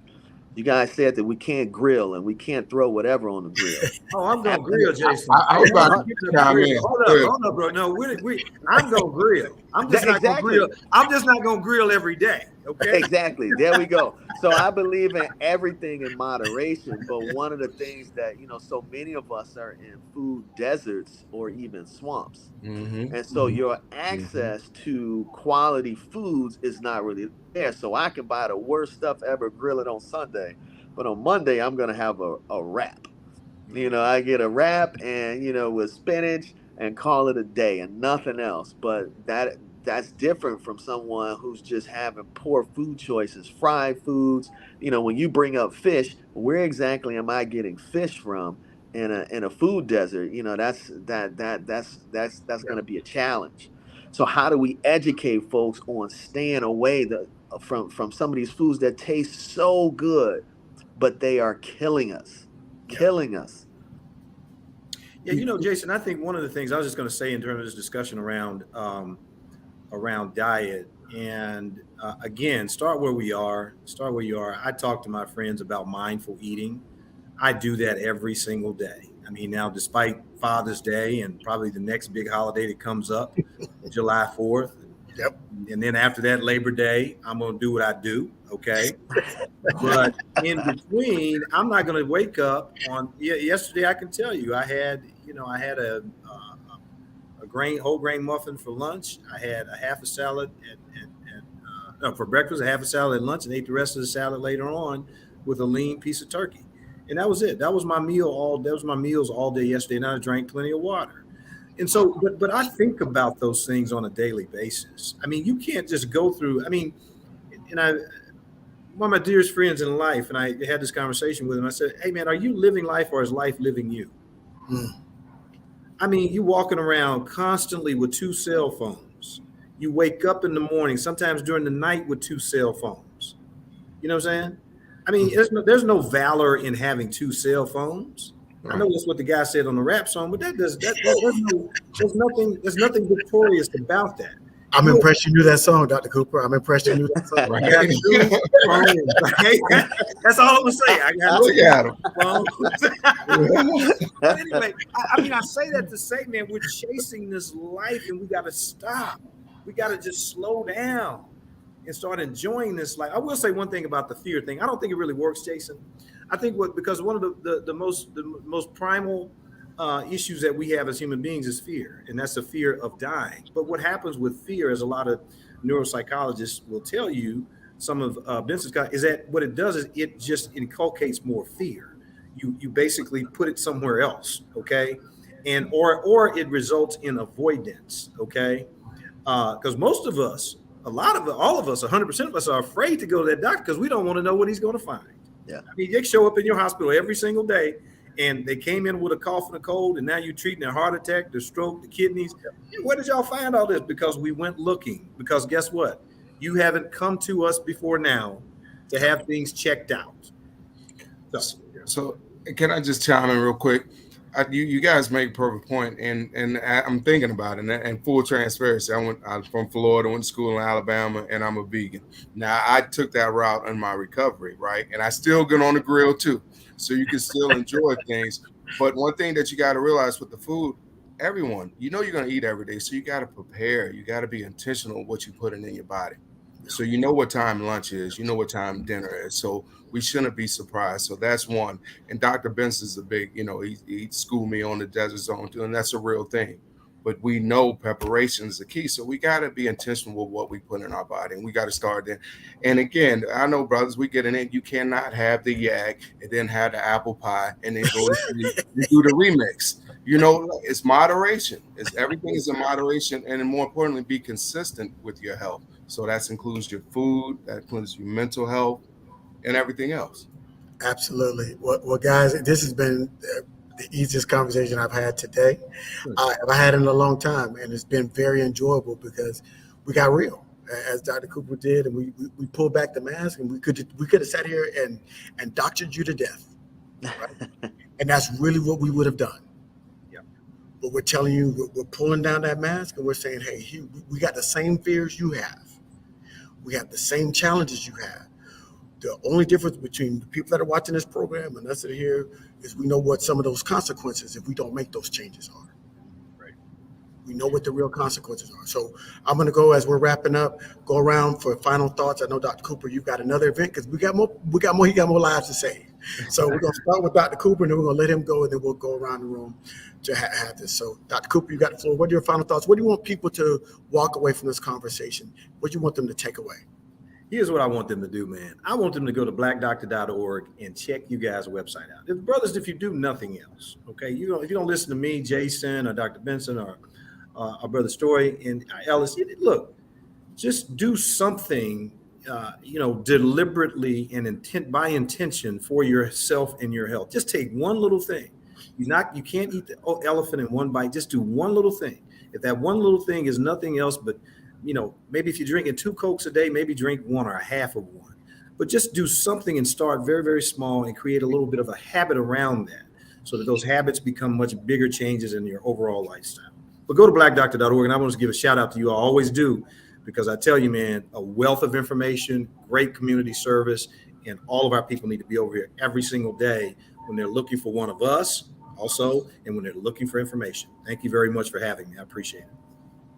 You guys said that we can't grill and we can't throw whatever on the grill.
Oh, I'm gonna grill, Jason.
I was about to chime in.
Hold up, bro. No, I'm gonna grill. I'm just not gonna grill. I'm just not gonna grill every day. Okay.
Exactly. There we go. So I believe in everything in moderation, but one of the things that, so many of us are in food deserts or even swamps.
Mm-hmm.
And so your access to quality foods is not really there. So I can buy the worst stuff ever, grill it on Sunday, but on Monday I'm gonna have a wrap. I get a wrap and with spinach and call it a day and nothing else. But that's different from someone who's just having poor food choices, fried foods. When you bring up fish, where exactly am I getting fish from in a food desert? That's going to be a challenge. So how do we educate folks on staying away from some of these foods that taste so good, but they are killing us?
Yeah, Jason, I think one of the things I was just going to say in terms of this discussion around diet, and again, start where you are. I talk to my friends about mindful eating. I do that every single day. I mean, now, despite Father's Day and probably the next big holiday that comes up, July 4th.
Yep.
And then after that, Labor Day, I'm going to do what I do. Okay. But in between, I'm not going to wake up on. Yesterday, I can tell you, I had a whole grain muffin for lunch. I had a half a salad for breakfast, a half a salad at lunch, and ate the rest of the salad later on with a lean piece of turkey. And that was it. That was my meal that was my meals all day yesterday. And I drank plenty of water. And so, but I think about those things on a daily basis. I mean, you can't just go through. I mean, and one of my dearest friends in life, and I had this conversation with him. I said, "Hey, man, are you living life or is life living you?" I mean, you walking around constantly with 2 cell phones. You wake up in the morning, sometimes during the night with 2 cell phones. You know what I'm saying? I mean, there's no valor in having 2 cell phones. Right. I know that's what the guy said on the rap song, but there's nothing victorious about that.
I'm impressed you knew that song, Dr. Cooper. I'm impressed you knew that song.
Right. That's all I'm gonna say. I got But anyway, I mean, I say that to say, man, we're chasing this life, and we got to stop. We got to just slow down and start enjoying this life. I will say one thing about the fear thing. I don't think it really works, Jason. I think because one of the most primal issues that we have as human beings is fear, and that's the fear of dying. But what happens with fear, as a lot of neuropsychologists will tell you, some of Benson's got, is that what it does is it just inculcates more fear. You basically put it somewhere else, okay, and or it results in avoidance, okay, because most of us, all of us, 100% of us are afraid to go to that doctor because we don't want to know what he's going to find.
Yeah,
I mean, they show up in your hospital every single day, and they came in with a cough and a cold, and now you're treating their heart attack, their stroke, the kidneys. Where did y'all find all this? Because we went looking. Because guess what? You haven't come to us before now to have things checked out.
So can I just chime in real quick? You guys make a perfect point, and I'm thinking about it. And full transparency, I'm from Florida, went to school in Alabama, and I'm a vegan. Now, I took that route in my recovery, right? And I still get on the grill too, so you can still enjoy things. But one thing that you got to realize with the food, everyone, you're going to eat every day, so you got to prepare. You got to be intentional with what you're putting in your body. So you know what time lunch is, you know what time dinner is. So we shouldn't be surprised. So that's one. And Dr. Benson's a big, he schooled me on the desert zone too, and that's a real thing. But we know preparation is the key. So we got to be intentional with what we put in our body, and we got to start there. And again, I know, brothers, we get in it. You cannot have the yak and then have the apple pie and then go to do the remix. It's moderation. Everything is in moderation, and more importantly, be consistent with your health. So that includes your food, that includes your mental health, and everything else.
Absolutely. Well, guys, this has been the easiest conversation I've had today. I've had in a long time, and it's been very enjoyable because we got real, as Dr. Cooper did, and we pulled back the mask, and we could have sat here and doctored you to death, right? And that's really what we would have done.
Yeah.
but we're telling you, we're pulling down that mask and we're saying, hey, we got the same fears you have. We have the same challenges you have. The only difference between the people that are watching this program and us that are here is we know what some of those consequences if we don't make those changes are.
Right.
We know what the real consequences are. So I'm going to go, as we're wrapping up, go around for final thoughts. I know, Dr. Cooper, you've got another event because he got more lives to save. So we're going to start with Dr. Cooper, and then we're going to let him go, and then we'll go around the room to have this. So, Dr. Cooper, you got the floor. What are your final thoughts? What do you want people to walk away from this conversation? What do you want them to take away?
Here's what I want them to do, man. I want them to go to blackdoctor.org and check you guys' website out. Brothers, if you do nothing else, okay, if you don't listen to me, Jason, or Dr. Benson, or our brother Story and Ellis, look, just do something, deliberately and by intention for yourself and your health. Just take one little thing. You can't eat the elephant in one bite. Just do one little thing. If that one little thing is nothing else but, maybe if you're drinking 2 Cokes a day, maybe drink one or a half of one. But just do something and start very, very small and create a little bit of a habit around that so that those habits become much bigger changes in your overall lifestyle. But go to blackdoctor.org, and I want to give a shout out to you. I always do, because I tell you, man, a wealth of information, great community service, and all of our people need to be over here every single day when they're looking for one of us also, and when they're looking for information. Thank you very much for having me. I appreciate it.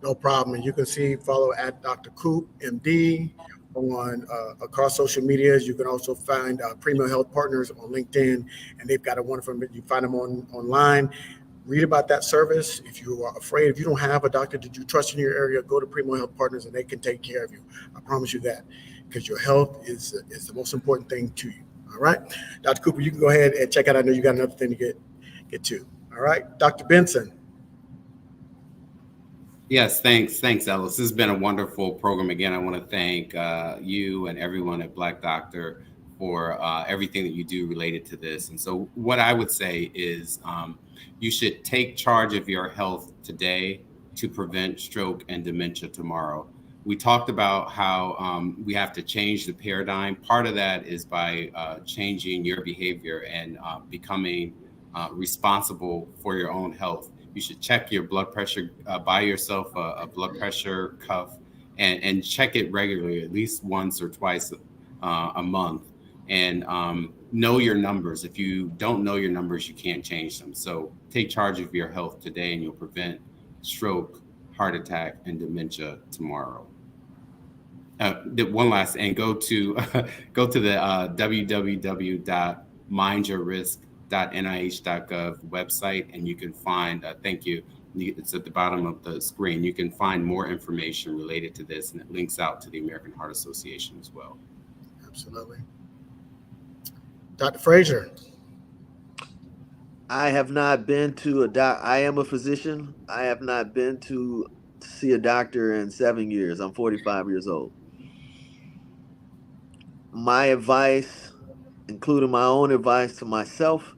No problem. And you can follow at Dr. Coop, MD, on across social medias. You can also find Primo Health Partners on LinkedIn, and they've got a wonderful, you find them online. Read about that service. If you are afraid, if you don't have a doctor that you trust in your area, go to Primo Health Partners and they can take care of you. I promise you that, because your health is the most important thing to you. All right. Dr. Cooper, you can go ahead and check out. I know you got another thing to get to. All right. Dr. Benson.
Yes, thanks, Ellis. This has been a wonderful program. Again, I want to thank you and everyone at Black Doctor for everything that you do related to this. And so what I would say is you should take charge of your health today to prevent stroke and dementia tomorrow. We talked about how we have to change the paradigm. Part of that is by changing your behavior and becoming responsible for your own health. You should check your blood pressure, buy yourself a blood pressure cuff and check it regularly, at least once or twice a month. And know your numbers. If you don't know your numbers, you can't change them. So take charge of your health today and you'll prevent stroke, heart attack, and dementia tomorrow. One last thing, go to the www.mindyourrisk.nih.gov website, and you can find, thank you, it's at the bottom of the screen. You can find more information related to this, and it links out to the American Heart Association as well.
Absolutely. Dr. Frazier.
I have not been to I am a physician. I have not been to see a doctor in 7 years. I'm 45 years old. My advice, including my own advice to myself,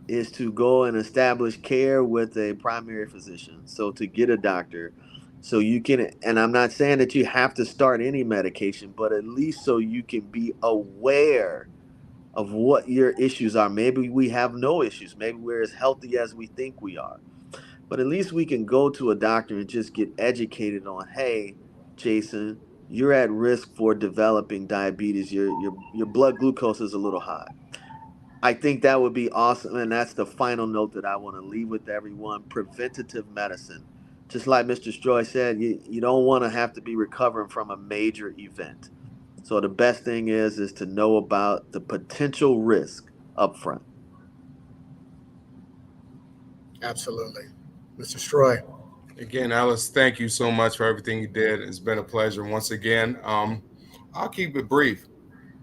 is to go and establish care with a primary physician. So to get a doctor, so you can, and I'm not saying that you have to start any medication, but at least so you can be aware of what your issues are. Maybe we have no issues. Maybe we're as healthy as we think we are. But at least we can go to a doctor and just get educated on, hey, Jason, you're at risk for developing diabetes. Your blood glucose is a little high. I think that would be awesome. And that's the final note that I want to leave with everyone. Preventative medicine. Just like Mr. Stroy said, you don't want to have to be recovering from a major event. So the best thing is to know about the potential risk up front.
Absolutely. Mr. Stroy.
Again, Alice, thank you so much for everything you did. It's been a pleasure once again. I'll keep it brief.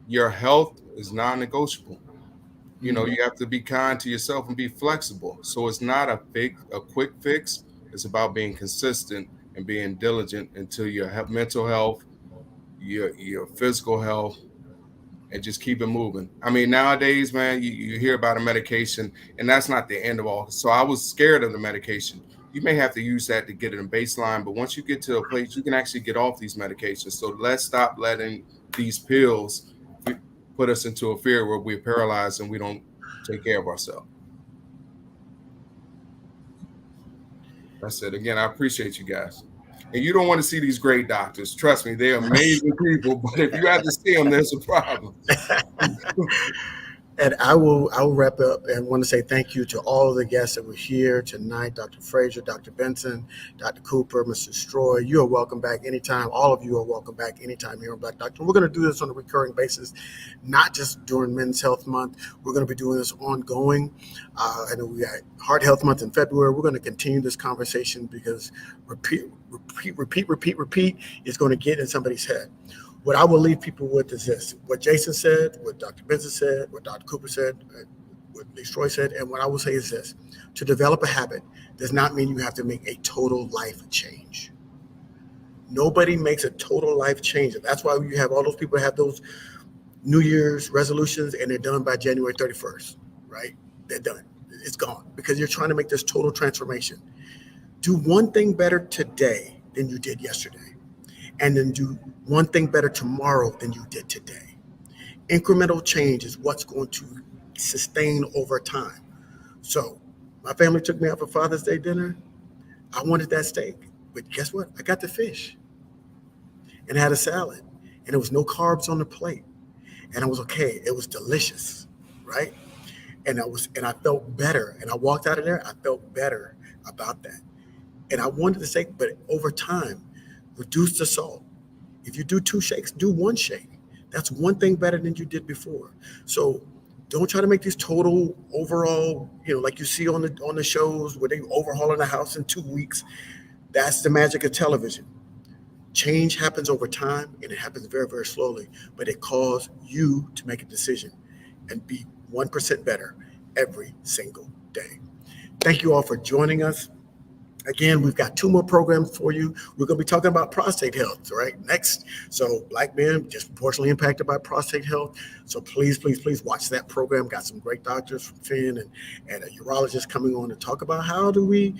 Your health is non-negotiable. You have to be kind to yourself and be flexible. So it's not a quick fix. It's about being consistent and being diligent until your mental health, your physical health, and just keep it moving. I mean, nowadays, man, you hear about a medication, and that's not the end of all. So I was scared of the medication. You may have to use that to get it in baseline, but once you get to a place, you can actually get off these medications. So let's stop letting these pills put us into a fear where we're paralyzed and we don't take care of ourselves. That's it. Again, I appreciate you guys. And you don't want to see these great doctors. Trust me, they're amazing people. But if you have to see them, there's a problem.
And I will wrap up and want to say thank you to all of the guests that were here tonight, Dr. Frazier, Dr. Benson, Dr. Cooper, Mr. Stroy. You are welcome back anytime. All of you are welcome back anytime here on Black Doctor. We're going to do this on a recurring basis, not just during Men's Health Month. We're going to be doing this ongoing. I know we got Heart Health Month in February. We're going to continue this conversation because repeat is going to get in somebody's head. What I will leave people with is this: what Jason said, what Dr. Benson said, what Dr. Cooper said, what Lee Stroy said, and what I will say is this: to develop a habit does not mean you have to make a total life change. Nobody makes a total life change. That's why you have all those people that have those New Year's resolutions and they're done by January 31st, right? They're done. It's gone because you're trying to make this total transformation. Do one thing better today than you did yesterday. And then do one thing better tomorrow than you did today. Incremental change is what's going to sustain over time. So my family took me out for Father's Day dinner. I wanted that steak, but guess what? I got the fish and I had a salad and there was no carbs on the plate. And I was okay. It was delicious, right? And I felt better. And I walked out of there, I felt better about that. And I wanted the steak, but over time, reduce the salt. If you do 2 shakes, do 1 shake. That's one thing better than you did before. So don't try to make these total overall, like you see on the shows where they overhauling the house in 2 weeks. That's the magic of television. Change happens over time and it happens very, very slowly, but it calls you to make a decision and be 1% better every single day. Thank you all for joining us. Again, we've got 2 more programs for you. We're going to be talking about prostate health, right? Next. So Black men disproportionately impacted by prostate health. So please, please, please watch that program. Got some great doctors from Finn and a urologist coming on to talk about how do we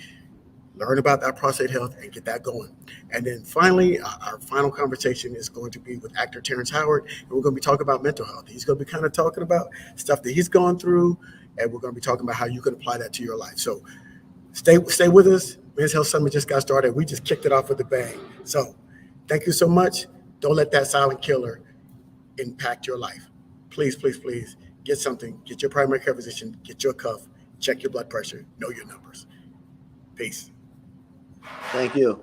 learn about that prostate health and get that going. And then finally, our final conversation is going to be with actor Terrence Howard, and we're going to be talking about mental health. He's going to be kind of talking about stuff that he's gone through, and we're going to be talking about how you can apply that to your life. So stay with us. Men's Health Summit just got started. We just kicked it off with a bang. So thank you so much. Don't let that silent killer impact your life. Please, please, please get something. Get your primary care physician. Get your cuff. Check your blood pressure. Know your numbers. Peace.
Thank you.